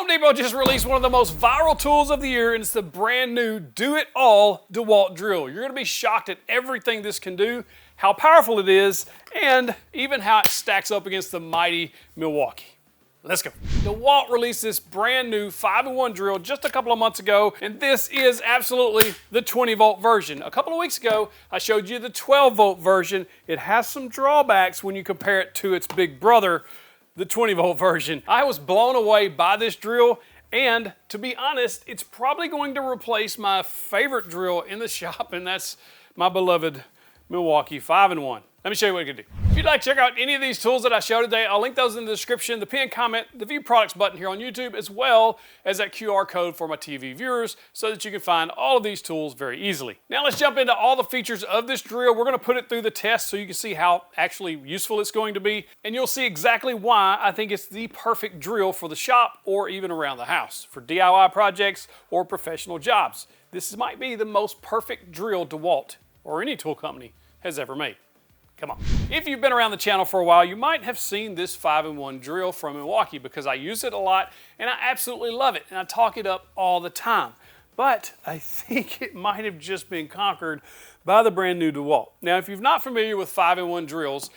Depot just released one of the most viral tools of the year, and it's the brand new Do-It-All DeWALT drill. You're going to be shocked at everything this can do, how powerful it is, and even how it stacks up against the mighty Milwaukee. Let's go. DeWALT released this brand new 5-in-1 drill just a couple of months ago, and this is absolutely the 20-volt version. A couple of weeks ago, I showed you the 12-volt version. It has some drawbacks when you compare it to its big brother, the 20-volt version. I was blown away by this drill, and to be honest, it's probably going to replace my favorite drill in the shop, and that's my beloved Milwaukee 5-in-1. Let me show you what it can do. If you'd like to check out any of these tools that I showed today, I'll link those in the description, the pinned comment, the view products button here on YouTube, as well as that QR code for my TV viewers so that you can find all of these tools very easily. Now let's jump into all the features of this drill. We're gonna put it through the test so you can see how actually useful it's going to be, and you'll see exactly why I think it's the perfect drill for the shop or even around the house, for DIY projects or professional jobs. This might be the most perfect drill DeWALT or any tool company has ever made. Come on. If you've been around the channel for a while, you might have seen this 5-in-1 drill from Milwaukee because I use it a lot and I absolutely love it and I talk it up all the time. But I think it might have just been conquered by the brand new DeWALT. Now, if you're not familiar with 5-in-1 drills,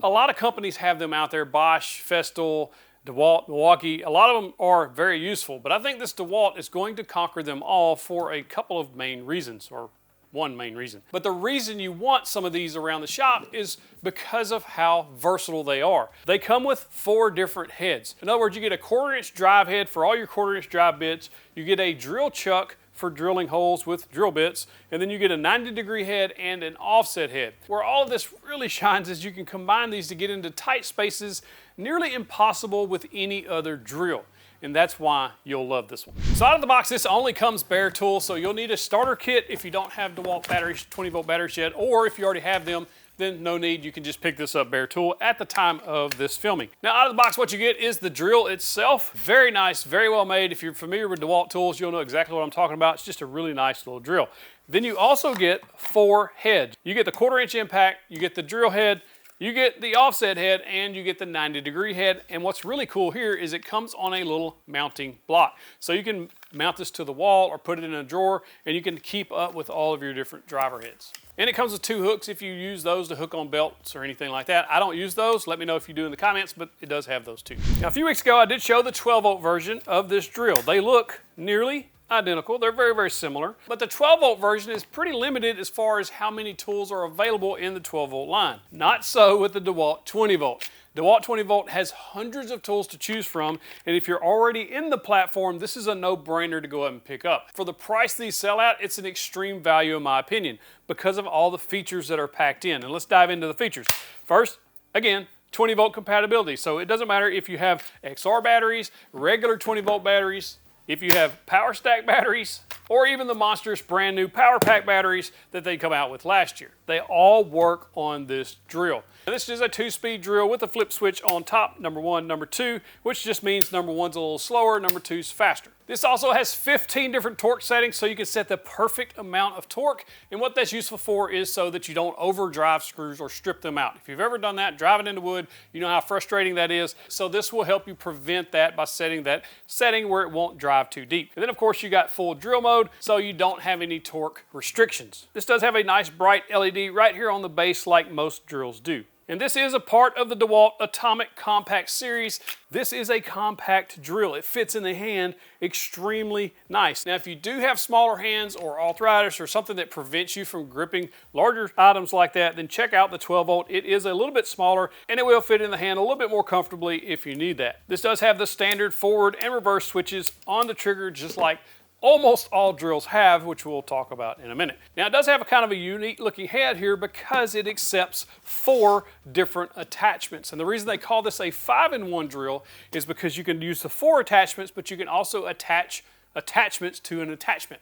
a lot of companies have them out there, Bosch, Festool, DeWALT, Milwaukee. A lot of them are very useful, but I think this DeWALT is going to conquer them all for a couple of main reasons, or one main reason. But the reason you want some of these around the shop is because of how versatile they are. They come with 4 different heads. In other words, you get a 1/4-inch drive head for all your 1/4-inch drive bits, you get a drill chuck for drilling holes with drill bits, and then you get a 90-degree head and an offset head. Where all of this really shines is you can combine these to get into tight spaces nearly impossible with any other drill. And that's why you'll love this one. So out of the box, this only comes bare tools, so you'll need a starter kit if you don't have DeWALT batteries, 20-volt batteries yet, or if you already have them, then no need, you can just pick this up bare tool at the time of this filming. Now out of the box, what you get is the drill itself. Very nice, very well made. If you're familiar with DeWALT tools, you'll know exactly what I'm talking about. It's just a really nice little drill. Then you also get 4 heads. You get the 1/4-inch impact, you get the drill head, you get the offset head, and you get the 90-degree head. And what's really cool here is it comes on a little mounting block. So you can mount this to the wall or put it in a drawer, and you can keep up with all of your different driver heads. And it comes with 2 hooks if you use those to hook on belts or anything like that. I don't use those. Let me know if you do in the comments, but it does have those too. Now a few weeks ago, I did show the 12-volt version of this drill. They look nearly identical. They're very, very similar. But the 12-volt version is pretty limited as far as how many tools are available in the 12-volt line. Not so with the DeWALT 20-volt. DeWALT 20-volt has hundreds of tools to choose from, and if you're already in the platform, this is a no-brainer to go up and pick up. For the price these sell at, it's an extreme value in my opinion because of all the features that are packed in. And let's dive into the features. First, again, 20-volt compatibility. So it doesn't matter if you have XR batteries, regular 20-volt batteries, if you have power stack batteries, or even the monstrous brand new power pack batteries that they come out with last year. They all work on this drill. Now, this is a 2-speed drill with a flip switch on top, number 1, number 2, which just means number 1's a little slower, number 2's faster. This also has 15 different torque settings, so you can set the perfect amount of torque. And what that's useful for is so that you don't overdrive screws or strip them out. If you've ever done that, driving into wood, you know how frustrating that is. So this will help you prevent that by setting that setting where it won't drive too deep. And then of course you got full drill mode, so you don't have any torque restrictions. This does have a nice bright LED right here on the base like most drills do. And this is a part of the DeWALT Atomic Compact series. This is a compact drill. It fits in the hand extremely nice. Now, if you do have smaller hands or arthritis or something that prevents you from gripping larger items like that, then check out the 12-volt. It is a little bit smaller and it will fit in the hand a little bit more comfortably if you need that. This does have the standard forward and reverse switches on the trigger, just like almost all drills have, which we'll talk about in a minute. Now it does have a kind of a unique looking head here because it accepts 4 different attachments. And the reason they call this a 5-in-1 drill is because you can use the 4 attachments, but you can also attach attachments to an attachment.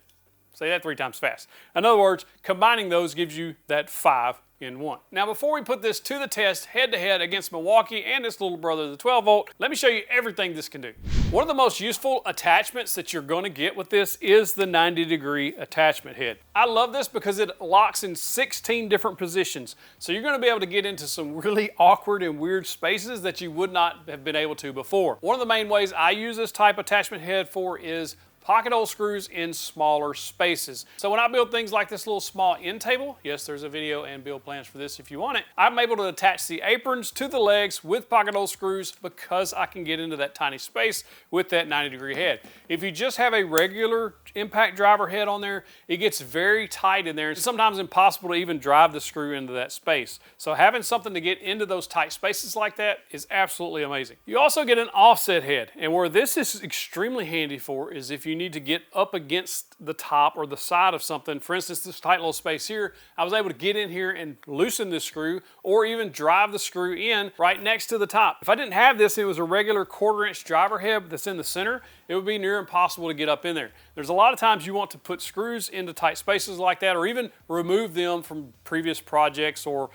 Say that 3 times fast. In other words, combining those gives you that 5 in one. Now before we put this to the test head to head against Milwaukee and its little brother, the 12 volt, let me show you everything this can do. One of the most useful attachments that you're going to get with this is the 90-degree attachment head. I love this because it locks in 16 different positions. So you're going to be able to get into some really awkward and weird spaces that you would not have been able to before. One of the main ways I use this type of attachment head for is pocket hole screws in smaller spaces. So when I build things like this little small end table, yes, there's a video and build plans for this if you want it, I'm able to attach the aprons to the legs with pocket hole screws because I can get into that tiny space with that 90-degree head. If you just have a regular impact driver head on there, it gets very tight in there. It's sometimes impossible to even drive the screw into that space. So having something to get into those tight spaces like that is absolutely amazing. You also get an offset head, and where this is extremely handy for is if you need to get up against the top or the side of something. For instance, this tight little space here, I was able to get in here and loosen this screw or even drive the screw in right next to the top. If I didn't have this, it was a regular 1/4-inch driver head that's in the center, it would be near impossible to get up in there. There's a lot of times you want to put screws into tight spaces like that or even remove them from previous projects or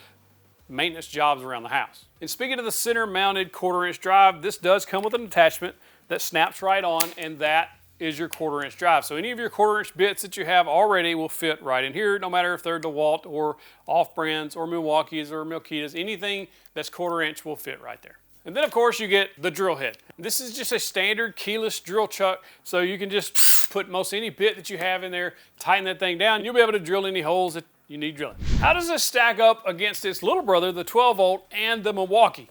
maintenance jobs around the house. And speaking of the center mounted 1/4-inch drive, this does come with an attachment that snaps right on, and that is your 1/4-inch drive. So any of your 1/4-inch bits that you have already will fit right in here, no matter if they're DeWALT or off-brands or Milwaukee's or Milwaukee's, anything that's 1/4-inch will fit right there. And then of course you get the drill head. This is just a standard keyless drill chuck, so you can just put most any bit that you have in there, tighten that thing down, and you'll be able to drill any holes that you need drilling. How does this stack up against its little brother, the 12 volt and the Milwaukee?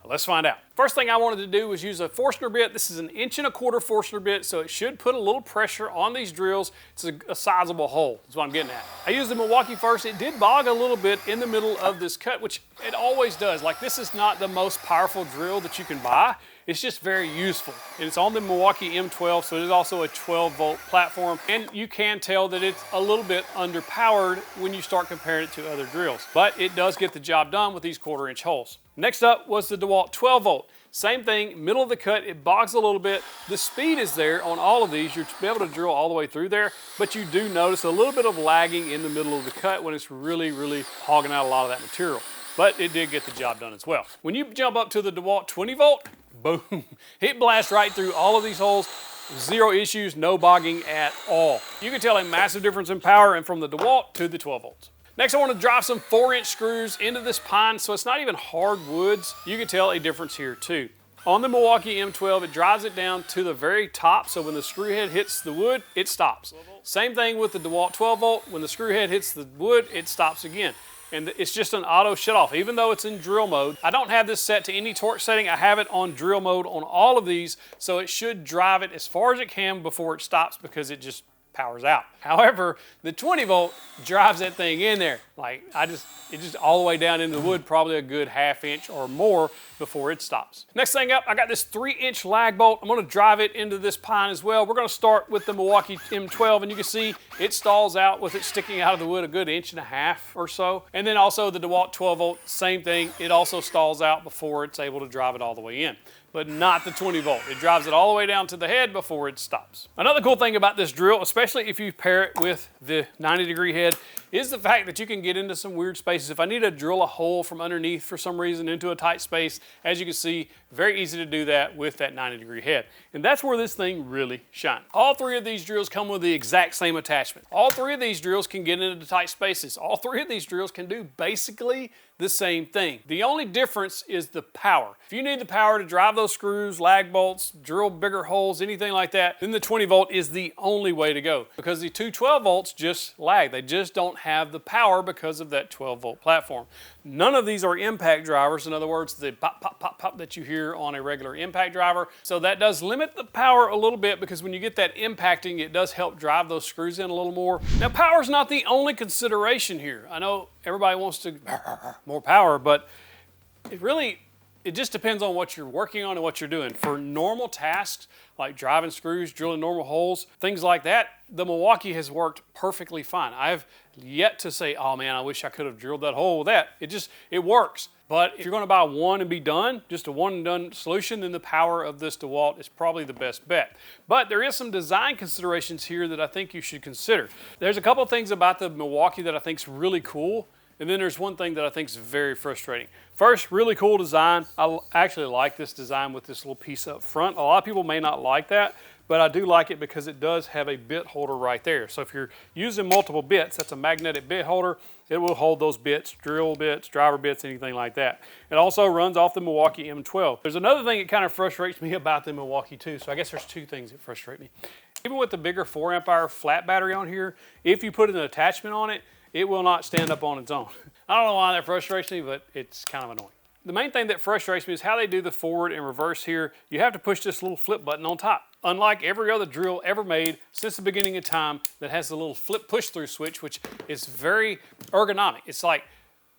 Let's find out. First thing I wanted to do was use a Forstner bit. This is an 1.25" Forstner bit, so it should put a little pressure on these drills. It's a sizable hole, is what I'm getting at. I used the Milwaukee first. It did bog a little bit in the middle of this cut, which it always does. Like, this is not the most powerful drill that you can buy. It's just very useful. And it's on the Milwaukee M12, so it is also a 12 volt platform. And you can tell that it's a little bit underpowered when you start comparing it to other drills. But it does get the job done with these 1/4-inch holes. Next up was the DeWALT 12 volt. Same thing, middle of the cut, it bogs a little bit. The speed is there on all of these. You'll be able to drill all the way through there, but you do notice a little bit of lagging in the middle of the cut when it's really, really hogging out a lot of that material. But it did get the job done as well. When you jump up to the DeWALT 20 volt, boom, it blasts right through all of these holes. Zero issues, no bogging at all. You can tell a massive difference in power and from the DeWALT to the 12 volts. Next, I want to drive some 4-inch screws into this pine, so it's not even hard woods. You can tell a difference here too. On the Milwaukee M12, it drives it down to the very top, so when the screw head hits the wood, it stops. Same thing with the DeWALT 12 volt. When the screw head hits the wood, it stops again. And it's just an auto shut off, even though it's in drill mode. I don't have this set to any torque setting. I have it on drill mode on all of these, so it should drive it as far as it can before it stops because it just powers out. However, the 20 volt drives that thing in there. Like, it just all the way down into the wood, probably a good 1/2 inch or more before it stops. Next thing up, I got this 3-inch lag bolt. I'm gonna drive it into this pine as well. We're gonna start with the Milwaukee M12, and you can see it stalls out with it sticking out of the wood a good 1.5 inches or so. And then also the DeWALT 12 volt, same thing. It also stalls out before it's able to drive it all the way in. But not the 20 volt. It drives it all the way down to the head before it stops. Another cool thing about this drill, especially if you pair it with the 90-degree head, is the fact that you can get into some weird spaces. If I need to drill a hole from underneath for some reason into a tight space, as you can see, very easy to do that with that 90-degree head. And that's where this thing really shines. All 3 of these drills come with the exact same attachment. All 3 of these drills can get into tight spaces. All 3 of these drills can do basically the same thing. The only difference is the power. If you need the power to drive those screws, lag bolts, drill bigger holes, anything like that, then the 20 volt is the only way to go, because the two 12 volts just lag. They just don't have the power because of that 12 volt platform. None of these are impact drivers. In other words, the pop, pop, pop, pop that you hear on a regular impact driver. So that does limit the power a little bit, because when you get that impacting, it does help drive those screws in a little more. Now, power is not the only consideration here. I know everybody wants to more power, but it just depends on what you're working on and what you're doing. For normal tasks like driving screws, drilling normal holes, things like that, the Milwaukee has worked perfectly fine. I've yet to say, oh man, I wish I could have drilled that hole with that. It works. But if you're going to buy one and be done, just a one and done solution, then the power of this DeWALT is probably the best bet. But there is some design considerations here that I think you should consider. There's a couple of things about the Milwaukee that I think is really cool. And then there's one thing that I think is very frustrating. First, really cool design. I actually like this design with this little piece up front. A lot of people may not like that, but I do like it because it does have a bit holder right there. So if you're using multiple bits, that's a magnetic bit holder. It will hold those bits, drill bits, driver bits, anything like that. It also runs off the Milwaukee M12. There's another thing that kind of frustrates me about the Milwaukee too. So I guess there's two things that frustrate me. Even with the bigger 4 amp hour flat battery on here, if you put an attachment on it, it will not stand up on its own. I don't know why that frustrates me, but it's kind of annoying. The main thing that frustrates me is how they do the forward and reverse here. You have to push this little flip button on top. Unlike every other drill ever made since the beginning of time that has the little flip push through switch, which is very ergonomic. It's like,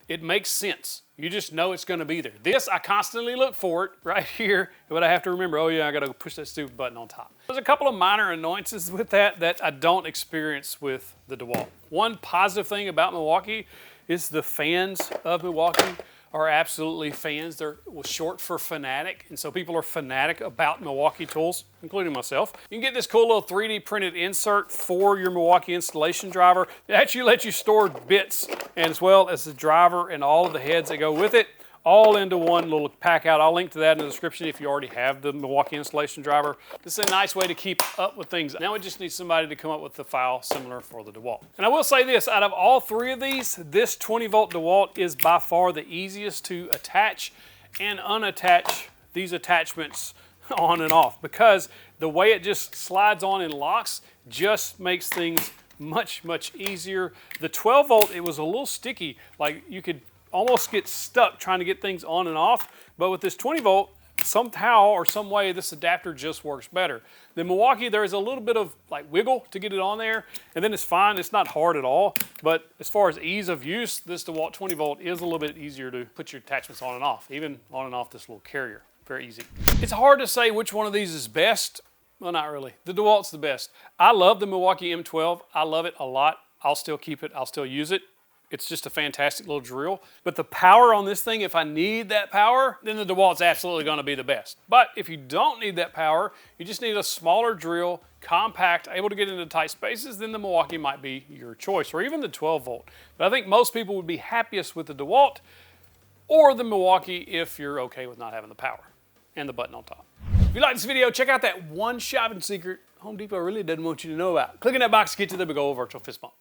it makes sense. You just know it's gonna be there. This, I constantly look for it right here, but I have to remember, oh yeah, I gotta push that stupid button on top. There's a couple of minor annoyances with that I don't experience with the DeWALT. One positive thing about Milwaukee is the fans of Milwaukee are absolutely fans. They're short for fanatic, and so people are fanatic about Milwaukee tools, including myself. You can get this cool little 3D printed insert for your Milwaukee installation driver. It actually lets you store bits, and as well as the driver and all of the heads that go with it, all into one little pack out. I'll link to that in the description if you already have the Milwaukee installation driver. This is a nice way to keep up with things. Now we just need somebody to come up with the file similar for the DeWALT. And I will say this, out of all three of these, this 20 volt DeWALT is by far the easiest to attach and unattach these attachments on and off, because the way it just slides on and locks just makes things much, much easier. The 12 volt, it was a little sticky, like you could almost get stuck trying to get things on and off, but with this 20 volt, somehow or some way this adapter just works better. The Milwaukee, there is a little bit of like wiggle to get it on there, and then it's fine. It's not hard at all, but as far as ease of use, this DeWALT 20 volt is a little bit easier to put your attachments on and off, even on and off this little carrier. Very easy. It's hard to say which one of these is best. Well, not really. The DeWalt's the best. I love the Milwaukee M12. I love it a lot. I'll still keep it. I'll still use it. It's just a fantastic little drill. But the power on this thing, if I need that power, then the DeWalt's absolutely going to be the best. But if you don't need that power, you just need a smaller drill, compact, able to get into tight spaces, then the Milwaukee might be your choice, or even the 12 volt. But I think most people would be happiest with the DeWalt or the Milwaukee if you're okay with not having the power and the button on top. If you like this video, check out that one shopping secret Home Depot really doesn't want you to know about. Click in that box to get to the big old virtual fist bump.